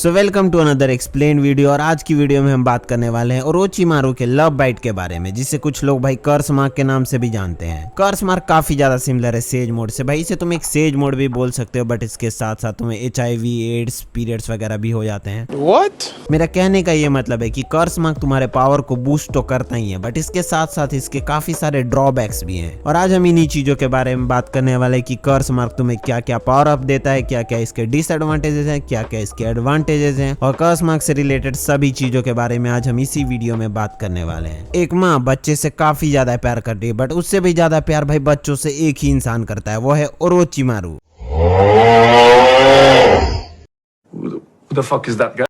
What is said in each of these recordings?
So welcome to another explain video. और आज की वीडियो में हम बात करने वाले हैं ओरोचिमारू के लव बाइट के बारे में, जिसे कुछ लोग भाई कर्स मार्क के नाम से भी जानते हैं। कर्स मार्क काफी ज्यादा सिमिलर है सेज मोड से। भाई इसे तुम एक सेज मोड भी बोल सकते हो, बट इसके साथ साथ तुम्हें HIV एड्स पीरियड्स वगैरह भी हो जाते हैं। What? मेरा कहने का ये मतलब है कि कर्स मार्क तुम्हारे पावर को बूस्ट तो करता ही है, बट इसके साथ साथ इसके काफी सारे ड्रॉबैक्स भी हैं। और आज हम इन्हीं चीजों के बारे में बात करने वाले हैं कि कर्स मार्क तुम्हें क्या क्या पावर अप देता है, क्या क्या इसके डिसएडवांटेजेस हैं, क्या क्या इसके एडवांटेजेस हैं, और कर्स मार्क से रिलेटेड सभी चीजों के बारे में आज हम इसी वीडियो में बात करने वाले हैं। एक माँ बच्चे से काफी ज्यादा प्यार करती है, बट उससे भी ज्यादा प्यार भाई बच्चों से एक ही इंसान करता है, वो है Orochimaru. Who the fuck is that guy?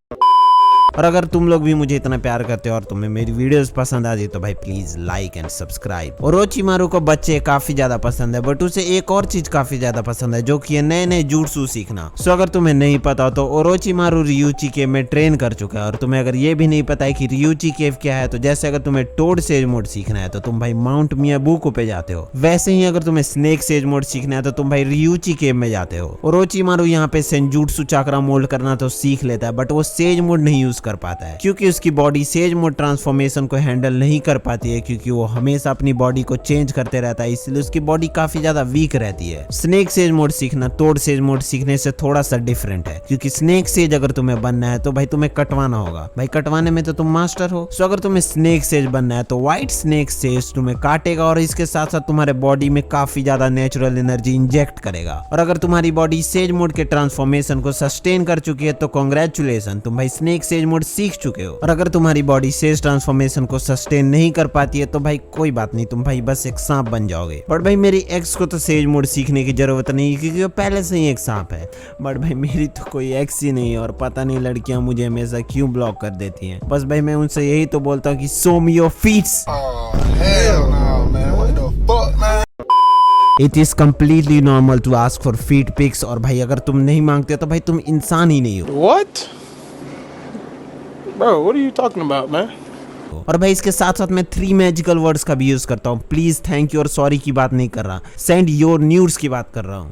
और अगर तुम लोग भी मुझे इतना प्यार करते हो और तुम्हें मेरी वीडियोस पसंद आती तो भाई please like and subscribe. Orochimaru को बच्चे काफी ज्यादा पसंद है, बट उसे एक और चीज काफी ज्यादा पसंद है, जो कि है नए नए जुट्सु सीखना। सो अगर तुम्हें नहीं पता हो तो ओरोचिमारू रियूची केव में ट्रेन कर चुका है। और तुम्हें अगर ये भी नहीं पता है कि रियूची केव क्या है, तो जैसे अगर तुम्हें टोड सेज मोड सीखना है तो तुम भाई माउंट मियाबुको पे जाते हो, वैसे ही अगर तुम्हें स्नेक सेज मोड सीखना है तो तुम भाई रियूची केव में जाते हो। ओरोचिमारू यहाँ पे सेंजुट्सु चाक्रा मोल्ड करना तो सीख लेता है, बट वो सेज मोड नहीं यूज कर पाता है, क्योंकि उसकी बॉडी सेज मोड ट्रांसफॉर्मेशन को हैंडल नहीं कर पाती है, क्योंकि वो हमेशा अपनी बॉडी को चेंज करते रहता है, इसलिए उसकी बॉडी काफी ज्यादा वीक रहती है। स्नेक सेज मोड सीखना टोड सेज मोड सीखने से थोड़ा सा डिफरेंट है, क्योंकि स्नेक सेज अगर तुम्हें बनना है तो भाई तुम्हें कटवाना होगा। भाई कटवाने में तो तुम मास्टर हो। सो अगर तुम्हें स्नेक सेज बनना है तो व्हाइट स्नेक सेज तुम्हें काटेगा और इसके साथ साथ तुम्हारे बॉडी में काफी ज्यादा नेचुरल एनर्जी इंजेक्ट करेगा। और अगर तुम्हारी बॉडी सेज मोड के ट्रांसफॉर्मेशन को सस्टेन कर चुकी है तो कॉन्ग्रेचुलेशन, तुम भाई स्नेक सेज मोड सीख चुके हो। और अगर तुम्हारी बॉडी सेज ट्रांसफॉर्मेशन को सस्टेन नहीं कर पाती है तो भाई कोई बात नहीं, तुम भाई बस एक सांप बन जाओगे। बट भाई मेरी एक्स को तो सेज मोड सीखने की जरूरत नहीं, क्योंकि वो पहले से ही एक सांप है। बट भाई मेरी तो कोई एक्स ही नहीं है, और पता नहीं लड़कियां मुझे हमेशा क्यों ब्लॉक कर देती हैं। बस भाई मैं उनसे यही तो बोलता हूँ कि show me your feets. Oh, hell no, man. What the fuck, man? It is completely normal to ask for feet pics. और भाई अगर तुम नहीं मांगते तो भाई तुम इंसान ही नहीं हो। What? Bro, what are you talking about, man? और भाई इसके साथ साथ मैं 3 मैजिकल वर्ड्स का भी यूज करता हूँ। प्लीज, थैंक यू और सॉरी की बात नहीं कर रहा, सेंड योर न्यूड्स की बात कर रहा हूँ।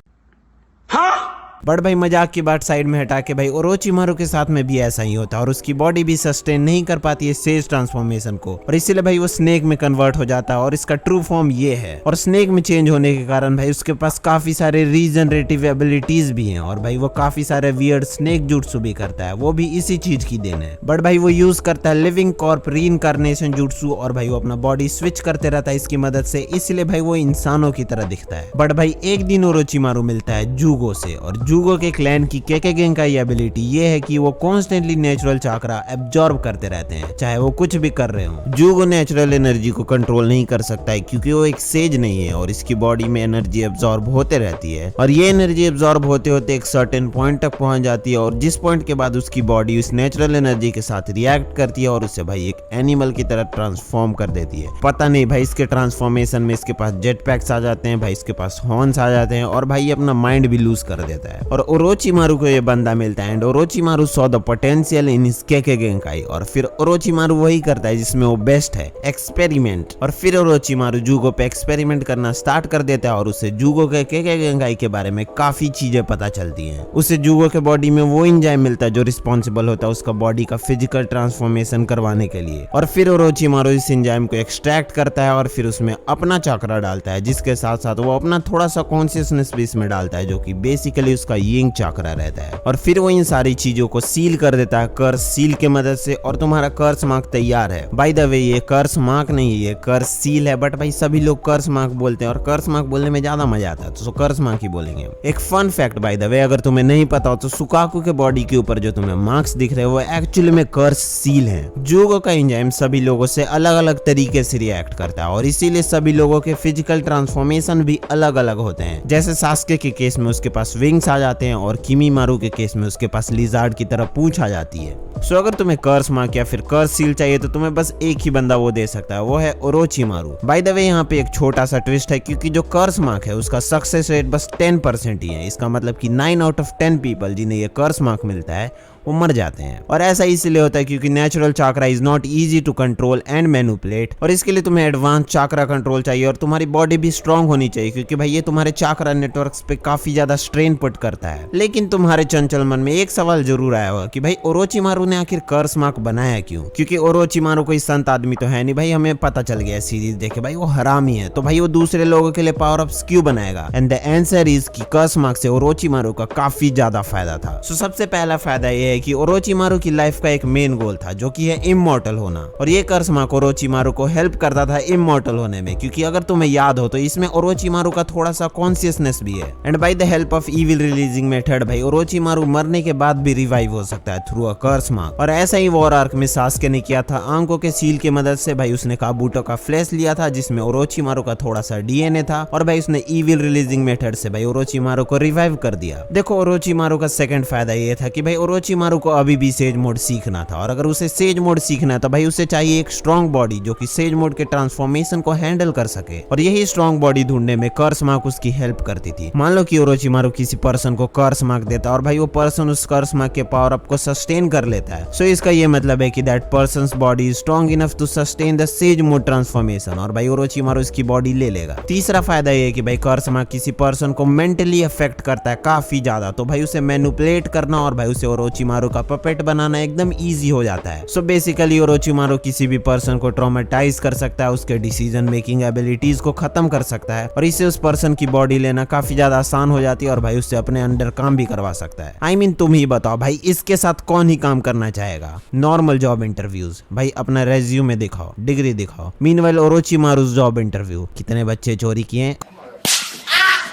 बट भाई मजाक की बात साइड में हटा के, भाई ओरोचिमारू के साथ में भी ऐसा ही होता है, और उसकी बॉडी भी सस्टेन नहीं कर पाती है सेज ट्रांसफॉर्मेशन को, और इसीलिए भाई वो स्नेक में कन्वर्ट हो जाता है। और इसका ट्रू फॉर्म ये है, और स्नेक में चेंज होने के कारण भाई उसके पास काफी सारे रीजनरेटिव एबिलिटीज भी हैं, और भाई वो काफी सारे वियर्ड स्नेक जुट्सु भी करता है, वो भी इसी चीज की देन है। बट भाई वो यूज करता है लिविंग कॉर्प रीइंकार्नेशन जुट्सु, और भाई वो अपना बॉडी स्विच करते रहता है इसकी मदद से, इसलिए भाई वो इंसानों की तरह दिखता है। बट भाई एक दिन ओरोचिमारू मिलता है जूगो से, और जूगो के क्लैन की केकेगेन का ये एबिलिटी ये है कि वो कॉन्स्टेंटली नेचुरल चाक्रा एब्जॉर्ब करते रहते हैं, चाहे वो कुछ भी कर रहे हो। जूगो नेचुरल एनर्जी को कंट्रोल नहीं कर सकता है, क्योंकि वो एक सेज नहीं है, और इसकी बॉडी में एनर्जी एब्जॉर्ब होते रहती है, और ये एनर्जी एब्जॉर्ब होते होते एक सर्टेन पॉइंट तक पहुंच जाती है, और जिस पॉइंट के बाद उसकी बॉडी उस नेचुरल एनर्जी के साथ रिएक्ट करती है और उसे भाई एक एनिमल की तरह ट्रांसफॉर्म कर देती है। पता नहीं भाई इसके ट्रांसफॉर्मेशन में इसके पास जेट पैक्स आ जाते हैं, भाई इसके पास हॉर्न्स आ जाते हैं, और भाई ये अपना माइंड भी लूज कर देता है। और ओरोचिमारू को ये बंदा मिलता है, and Orochimaru saw the potential in his kekkei genkai, और फिर ओरोचिमारू वही करता है जिसमें वो बेस्ट है, एक्सपेरिमेंट। और फिर ओरोचिमारू जूगो पे एक्सपेरिमेंट करना स्टार्ट कर देता है, और उसे जूगो के केकेगेंकाई के बारे में काफी चीजें पता चलती हैं। उसे जूगो के बॉडी में वो एंजाइम मिलता है जो रिस्पॉन्सिबल होता है उसका बॉडी का फिजिकल ट्रांसफॉर्मेशन करवाने के लिए, और फिर ओरोचिमारू इस एंजाइम को एक्सट्रैक्ट करता है और फिर उसमें अपना चाक्रा डालता है, जिसके साथ साथ वो अपना थोड़ा सा कॉन्शियसनेस भी इसमें डालता है, जो कि बेसिकली उसका यिंग चाक्रा रहता है। और फिर वो इन सारी चीजों को सील कर देता है कर्स सील के मदद से, और तुम्हारा कर्स मार्क तैयार है। बाय द वे ये कर्स मार्क नहीं है, ये कर्स सील है, बट भाई सभी लोग कर्स मार्क बोलते हैं, और कर्स मार्क बोलने में ज्यादा मजा आता है, तो कर्स मार्क ही बोलेंगे। एक fun fact by the way, अगर तुम्हें नहीं पता हो तो सुकाकू के बॉडी के ऊपर जो तुम्हें मार्क्स दिख रहे हैं वो एक्चुअली में कर्स सील है। जूगो का एंजाइम सभी लोगों से अलग अलग तरीके से रिएक्ट करता है, और इसीलिए सभी लोगों के फिजिकल ट्रांसफॉर्मेशन भी अलग अलग होते हैं। जैसे सास्के के केस में उसके पास विंग्स आ जाते हैं, और किमीमारू के केस में उसके पास लिजार्ड की तरह पूंछ आ जाती है। सो अगर तुम्हें कर्स मार्क या फिर कर्स सील चाहिए तो तुम्हें बस एक ही बंदा वो दे सकता है, वो है ओरोचिमारू। बाय द वे यहाँ पे एक छोटा सा ट्विस्ट है, क्योंकि जो कर्स मार्क है उसका सक्सेस रेट बस 10% ही है। इसका मतलब कि 9 आउट ऑफ 10 पीपल जिन्हें ये कर्स मार्क मिलता है वो मर जाते हैं। और ऐसा इसलिए होता है क्योंकि natural chakra is not easy to control and manipulate, और इसके लिए तुम्हें एडवांस चाकरा कंट्रोल चाहिए और तुम्हारी बॉडी भी स्ट्रांग होनी चाहिए, क्योंकि भाई ये तुम्हारे चाकरा नेटवर्क्स पे काफी ज्यादा स्ट्रेन पुट करता है। लेकिन तुम्हारे चंचल मन में एक सवाल जरूर आया होगा कि भाई ओरोचिमारू ने आखिर कर्स मार्क बनाया क्यों? क्योंकि ओरोचिमारू कोई संत आदमी तो है नहीं भाई, हमें पता चल गया सीरीज देखे भाई वो हरामी है, तो भाई वो दूसरे लोगों के लिए पावर अप्स क्यों बनाएगा? एंड द आंसर इज कि कर्स मार्क से ओरोचिमारू का काफी ज्यादा फायदा था। सो सबसे पहला फायदा ये है कि ओरोचिमारू की लाइफ का एक मेन गोल था जो कि है इमॉर्टल होना, और ये कर्स मार्क ओरोचिमारू को हेल्प करता था इमॉर्टल होने में, क्योंकि अगर तुम्हें याद हो तो इसमें ओरोचिमारू का थोड़ा सा कॉन्शियसनेस भी है। And by the help of evil releasing method भाई ओरोचिमारू मरने के बाद भी रिवाइव हो सकता है थ्रू अ कर्स मार्क। और ऐसा ही वॉर आर्क में सास्के ने किया था। आंखों के सील की मदद से भाई उसने काबूटो का फ्लैश लिया था जिसमें ओरोचिमारू का थोड़ा सा डीएनए था, और भाई उसने इविल रिलीजिंग मेथड से भाई ओरोचिमारू को रिवाइव कर दिया। देखो ओरोचिमारू का सेकंड फायदा ये था कि भाई ओरोचिमारू को अभी भी सेज मोड सीखना था, और अगर उसे सेज मोड सीखना है तो भाई उसे चाहिए एक स्ट्रॉन्ग बॉडी जो कि सेज मोड के ट्रांसफॉर्मेशन को हैंडल कर सके, और यही स्ट्रॉन्ग बॉडी ढूंढने में कर्स मार्क उसकी हेल्प करती थी। मान लो कि ओरोचिमारू किसी पर्सन को कर्स मार्क देता और भाई वो पर्सन उस कर्स मार्क के पावर अप को सस्टेन कर लेता है, सो इसका ये मतलब है कि that person's body is strong enough to sustain the sage mode transformation, और भाई ओरोचिमारू इसकी बॉडी ले लेगा। तीसरा फायदा ये है कि भाई कर्स मार्क किसी पर्सन को मेंटली अफेक्ट करता है काफी ज्यादा, तो भाई उसे मैनिपुलेट करना और भाई उसे ओरोचिमारू का पपेट बनाना एकदम इजी हो जाता है। सो बेसिकली ओरोचिमारू किसी भी पर्सन को ट्रॉमेटाइज कर सकता है, उसके डिसीजन मेकिंग एबिलिटीज को खत्म कर सकता है, और इससे उस पर्सन की बॉडी लेना काफी ज्यादा आसान हो जाती है, और भाई उससे अपने अंडर काम भी करवा सकता है। I mean, तुम ही बताओ भाई इसके साथ कौन ही काम करना चाहेगा? नॉर्मल जॉब इंटरव्यूज भाई अपना रेज्यूमे दिखाओ, डिग्री दिखाओ। मीनवाइल ओरोचिमारू's जॉब इंटरव्यू, कितने बच्चे चोरी किए?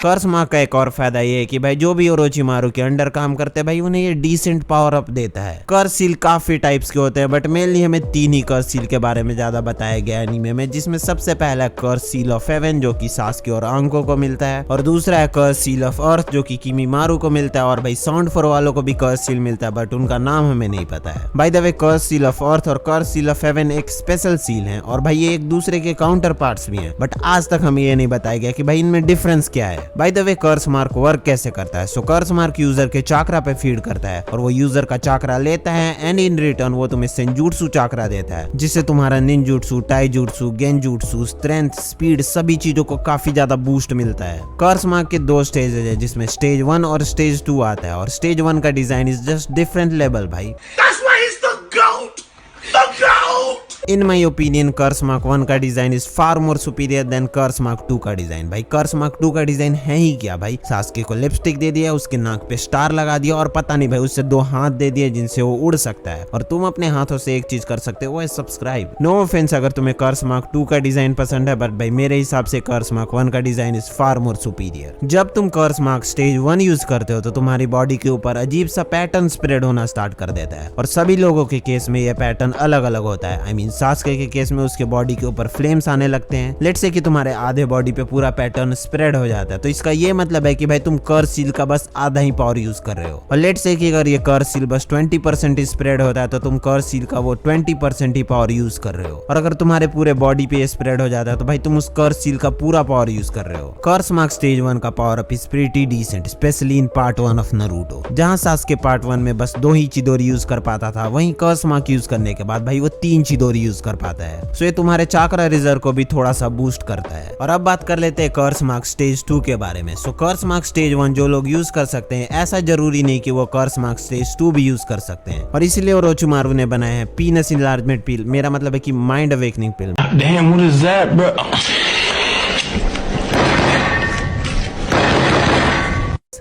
कर्स मार्क का एक और फायदा ये है कि भाई जो भी ओरोचिमारू के अंडर काम करते हैं भाई उन्हें ये डिसेंट पावर अप देता है। कर्स सील काफी टाइप्स के होते हैं, बट मेनली हमें 3 ही कर्स सील के बारे में ज्यादा बताया गया एनीमे में, जिसमें सबसे पहला कर्स सील ऑफ हेवन जो कि सास्के और आंको को मिलता है, और दूसरा है कर्स सील ऑफ अर्थ जो कि किमीमारू को मिलता है, और भाई साउंड फॉर वालों को भी कर्स सील मिलता है बट उनका नाम हमें नहीं पता है। By the way curse seal of earth और कर्स सील ऑफ हेवन एक स्पेशल सील है, और भाई ये एक दूसरे के काउंटर पार्ट्स भी हैं, बट आज तक हमें ये नहीं बताया गया कि भाई इनमें डिफरेंस क्या है। By the way curse mark work कैसे करता है? सो कर्स मार्क यूजर के चाकरा पे फीड करता है, और वो यूजर का चाकरा लेता है एंड इन रिटर्न वो तुम्हें सेंजूट्सु चाकरा देता है, जिससे तुम्हारा निंजुट्सु, टाइजुट्सु, गेंजुट्सु, स्ट्रेंथ, स्पीड सभी चीजों को काफी ज्यादा बूस्ट मिलता है। कर्स मार्क के 2 स्टेजेस है जिसमें स्टेज 1 और स्टेज 2 आता है, और स्टेज 1 का design is just different level भाई। That's why he's the GOAT! The GOAT! In my opinion curse mark 1 का design is far more superior than curse mark 2 का डिजाइन। भाई कर्स मार्क 2 का डिजाइन है ही क्या भाई, सास्के को लिपस्टिक दे दिया, उसके नाक पे स्टार लगा दिया, और पता नहीं भाई उससे 2 हाथ दे दिए जिनसे वो उड़ सकता है, और तुम अपने हाथों से एक चीज कर सकते हो वो है सब्सक्राइब। नो ऑफेंस अगर तुम्हें कर्स मार्क 2 का डिजाइन पसंद है, बट भाई मेरे हिसाब से कर्स मार्क 1 का design is far more superior. जब तुम कर्स मार्क स्टेज 1 यूज करते हो तो तुम्हारी बॉडी के ऊपर अजीब सा पैटर्न स्प्रेड होना स्टार्ट कर देता है, और सभी लोगों के केस में यह पैटर्न अलग अलग होता है। आई मीन सास्के के केस में उसके बॉडी के ऊपर फ्लेम्स आने लगते हैं। लेट्स से कि तुम्हारे आधे बॉडी पे पूरा पैटर्न स्प्रेड हो जाता है, तो इसका ये मतलब है कि भाई तुम कर्स सील का बस आधा ही पावर यूज कर रहे हो। और लेट्स से कि अगर ये कर्स सील बस 20% स्प्रेड होता है तो तुम कर्स सील का वो 20% ही पावर यूज कर रहे हो, और अगर तुम्हारे पूरे बॉडी पे स्प्रेड हो जाता है तो भाई तुम उस कर्स सील का पूरा पावर यूज कर रहे हो। कर्स मार्क स्टेज 1 का power up is pretty decent, especially in part 1 of Naruto, जहां सास्के पार्ट 1 में बस 2 ही चिदोरी यूज कर पाता था, वहीं कर्स मार्क यूज करने के बाद भाई वो 3 चिदोरी यूज कर पाता है। सो ये तुम्हारे चाकरा रिजर्व को भी थोड़ा सा बूस्ट करता है। और अब बात कर लेते हैं कर्स मार्क स्टेज 2 के बारे में। सो कर्स मार्क स्टेज 1 जो लोग यूज कर सकते हैं, ऐसा जरूरी नहीं कि वो कर्स मार्क स्टेज 2 भी यूज कर सकते हैं, और इसीलिए ओरोचिमारू ने बनाया है पीनस इनलार्जमेंट पिल, मेरा मतलब है कि mind awakening pill. Damn, what is that, bro?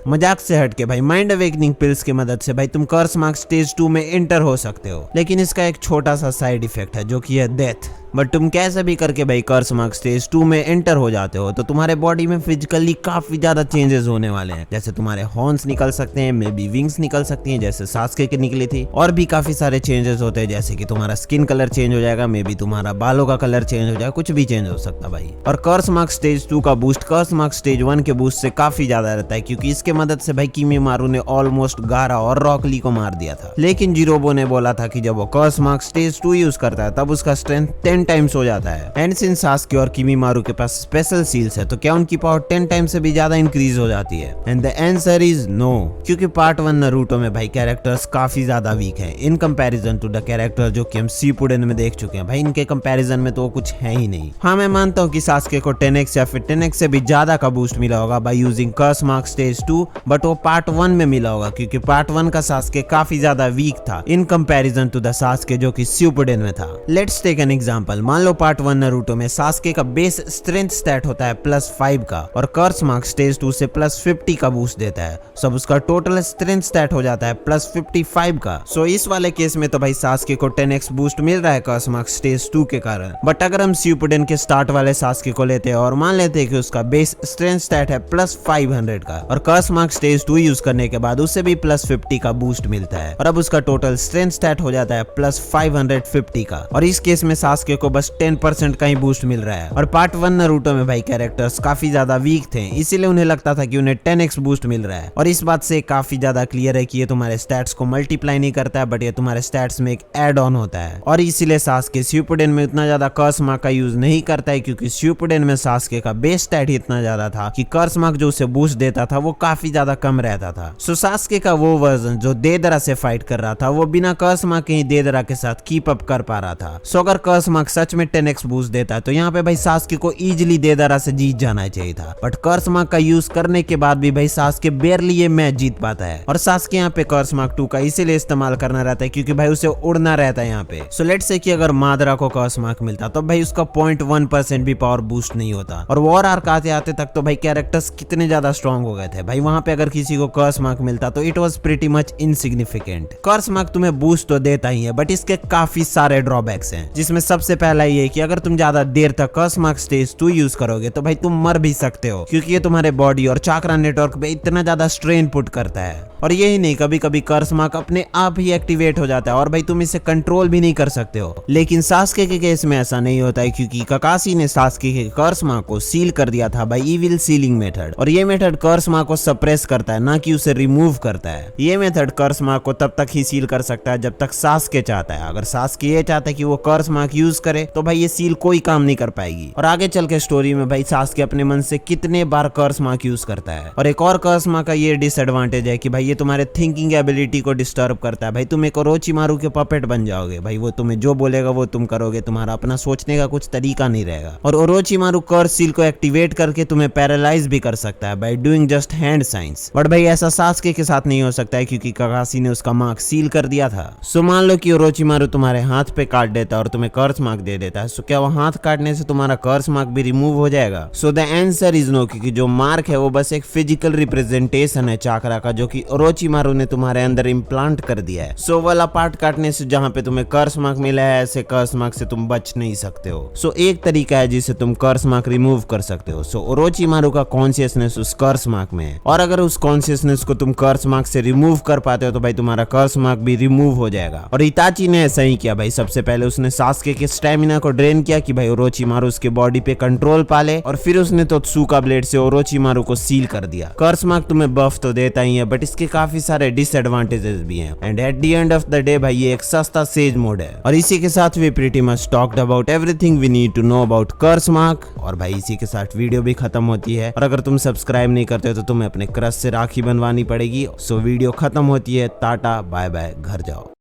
मजाक से हटके भाई माइंड अवेकनिंग पिल्स की मदद से भाई तुम कर्स मार्क स्टेज 2 में एंटर हो सकते हो, लेकिन इसका एक छोटा सा साइड इफेक्ट है जो कि है डेथ। बट तुम कैसे भी करके भाई कर्स मार्क स्टेज 2 में एंटर हो जाते हो तो तुम्हारे बॉडी में फिजिकली काफी ज्यादा चेंजेस होने वाले हैं, जैसे तुम्हारे हॉर्न्स निकल सकते हैं, मे बी विंग्स निकल सकती हैं जैसे सास्के के निकली थी, और भी काफी सारे चेंजेस होते हैं जैसे कि तुम्हारा स्किन कलर चेंज हो जाएगा, मे बी तुम्हारा बालों का कलर चेंज हो जाएगा, कुछ भी चेंज हो सकता भाई। और कर्स मार्क स्टेज 2 का बूस्ट कर्स मार्क स्टेज 1 के बूस्ट से काफी ज्यादा रहता है, क्योंकि इसके मदद से भाई किमीमारू ने ऑलमोस्ट गारा और रॉक ली को मार दिया था। लेकिन जिरोबो ने बोला था कि जब वो कर्स मार्क स्टेज 2 यूज करता है तब उसका स्ट्रेंथ 10 10 टाइम्स हो जाता है। एंड सिंस सास्के और किमीमारू के पास स्पेशल सील्स है तो क्या उनकी पावर 10 टाइम्स से भी ज्यादा इंक्रीज हो जाती है? And the answer is no, क्योंकि पार्ट 1 नारुतो में भाई कैरेक्टर्स काफी ज्यादा वीक हैं in comparison to the character जो कि हम शिपुडेन में देख चुके हैं। भाई इनके कंपैरिजन में तो वो कुछ है ही नहीं। हाँ मैं मानता हूँ कि सास्के को 10x या फिर 10x से भी ज्यादा का बूस्ट मिला होगा by using curse mark stage 2, but वो पार्ट 1 में मिला होगा क्योंकि पार्ट 1 का सास्के काफी ज्यादा वीक था in comparison to the Sasuke जो कि शिपुडेन में था। Let's take an example. मान लो पार्ट 1 नारुतो में सास्के का बेस स्ट्रेंथ स्टैट होता है +5 का और कर्स मार्क स्टेज 2 से +50 का बूस्ट देता है, सब उसका टोटल स्ट्रेंथ स्टैट हो जाता है +55 का। सो इस वाले केस में तो भाई सास्के को 10x बूस्ट मिल रहा है कर्स मार्क स्टेज 2 के कारण। बट अगर हम शिपुडेन के स्टार्ट वाले सास्के को लेते हैं और मान लेते हैं कि उसका बेस स्ट्रेंथ स्टैट है +500 का और कर्स मार्क स्टेज 2 यूज करने के बाद उसे भी +50 का बूस्ट मिलता है और अब उसका टोटल स्ट्रेंथ स्टैट हो जाता है +550 का, और इस केस में सास्के को बस 10% का ही बूस्ट मिल रहा है। और पार्ट 1 नारुतो में भाई कैरेक्टर्स काफी ज्यादा वीक थे इसीलिए उन्हें लगता था कि उन्हें 10x बूस्ट मिल रहा है, और इस बात से काफी ज्यादा क्लियर है कि ये तुम्हारे स्टैट्स को मल्टीप्लाई नहीं करता है बट ये तुम्हारे स्टैट्स में एक एड ऑन होता है। और इसीलिए सास्के शिपुडेन में उतना ज्यादा कर्स मार्क का यूज नहीं करता है क्योंकि शिपुडेन में सास्के का बेस स्टैट ही इतना ज्यादा था कि कर्स मार्क जो उसे बूस्ट देता था वो काफी ज्यादा कम रहता था। सो सास्के का वो वर्जन जो देदरा से फाइट कर रहा था वो बिना कर्स मार्क के ही देदरा के साथ कीप अप कर पा रहा था। सो अगर कर्स मार्क सच में 10x बूस्ट देता है तो यहाँ पे भाई सास्के को इजीली देदरा से जीत जाना चाहिए था, बट कर्स मार्क का यूज करने के बाद भी भाई सास्के बेरली ये मैच जीत पाता है। और सास्के यहाँ पे कर्स मार्क 2 का इसीलिए इस्तेमाल करना रहता है क्योंकि भाई उसे उड़ना रहता है यहाँ पे। सो लेट्स से कि अगर मादरा को कर्स मार्क मिलता तो भाई उसका 0.1% भी पावर बूस्ट नहीं होता, और वॉर आर्क आते आते तक तो भाई कैरेक्टर्स कितने ज्यादा स्ट्रॉन्ग हो गए थे भाई। वहां पे अगर किसी को कर्स मार्क मिलता तो it was pretty much insignificant. Curse mark तुम्हें बूस्ट तो देता ही है बट इसके काफी सारे ड्रॉबैक्स हैं, जिसमें सबसे पहला ये कि अगर तुम ज्यादा देर तक कर्स मार्क स्टेज 2 यूज करोगे तो भाई तुम मर भी सकते हो क्योंकि ये तुम्हारे बॉडी और चाक्रा नेटवर्क पे इतना ज्यादा स्ट्रेन पुट करता है। और यही नहीं, कभी कभी कर्स मार्क अपने आप ही एक्टिवेट हो जाता है और भाई तुम इसे कंट्रोल भी नहीं कर सकते हो। लेकिन सास्के के केस में ऐसा नहीं होता है क्योंकि काकाशी ने सास्के के कर्स मार्क को सील कर दिया था बाय इविल सीलिंग मेथड, और ये मेथड कर्स मार्क को सप्रेस करता है ना कि उसे रिमूव करता है। ये मेथड कर्स मार्क को तब तक ही सील कर सकता है जब तक सास्के चाहता है। अगर सास्के ये चाहता है कि वो कर्स मार्क यूज करे तो भाई ये सील कोई काम नहीं कर पाएगी। और आगे चल के स्टोरी में भाई सास्के अपने मन से कितने बार कर्स मार्क यूज करता है। और एक और कर्स मार्क का ये डिसएडवांटेज है कि भाई ये तुम्हारे थिंकिंग एबिलिटी को डिस्टर्ब करता है। भाई तुम एक ओरोचिमारू के पपेट बन जाओगे, भाई वो तुम्हें जो बोलेगा वो तुम करोगे, तुम्हारा अपना सोचने का कुछ तरीका नहीं रहेगा। और ओरोचिमारू कर्स सील को एक्टिवेट करके तुम्हें पैरालाइज भी कर सकता है by doing just hand science, but भाई ऐसा सास्के के साथ नहीं हो सकता है क्योंकि काकाशी ने उसका मार्क सील कर दिया था। सो मान लो कि ओरोचिमारू तुम्हारे हाथ पे काट देता है और तुम्हें कर्स मार्क दे देता है, सो क्या वो हाथ काटने से तुम्हारा कर्स मार्क भी रिमूव हो जाएगा? So the answer is no, क्योंकि जो मार्क है वो बस एक फिजिकल रिप्रेजेंटेशन है चाक्रा का जो कि ओरोचिमारू ने तुम्हारे अंदर इम्प्लांट कर दिया है। सो वाला पार्ट काटने से जहाँ पे तुम्हें कर्स मार्क मिला है ऐसे कर्स मार्क से तुम बच नहीं सकते हो। सो एक तरीका है जिससे तुम कर्स मार्क रिमूव कर सकते हो। सो ओरोचिमारू का कॉन्शियसनेस उस कर्स मार्क में है, और अगर उस कॉन्शियसनेस को तुम कर्स मार्क से रिमूव कर पाते हो तो भाई तुम्हारा कर्स मार्क भी रिमूव हो जाएगा। और इताची ने ऐसा ही किया भाई। सबसे पहले उसने सास्के के स्टैमिना को ड्रेन किया कि भाई ओरोचिमारू उसके बॉडी पे कंट्रोल पाले, और फिर उसने तोत्सुका ब्लेड से ओरोचिमारू को सील कर दिया। कर्स मार्क तुम्हें बफ तो देता ही है बट इसके काफी सारे डिसएडवांटेजेस भी हैं, and at the end of the day भाई ये एक सस्ता सेज मोड है। और इसी के साथ we pretty much talked about everything we need to know about curse mark, और भाई इसी के साथ वीडियो भी खत्म होती है। और अगर तुम सब्सक्राइब नहीं करते तो तुम्हें अपने क्रश से राखी बनवानी पड़ेगी। सो वीडियो खत्म होती है, टाटा बाय बाय, घर जाओ।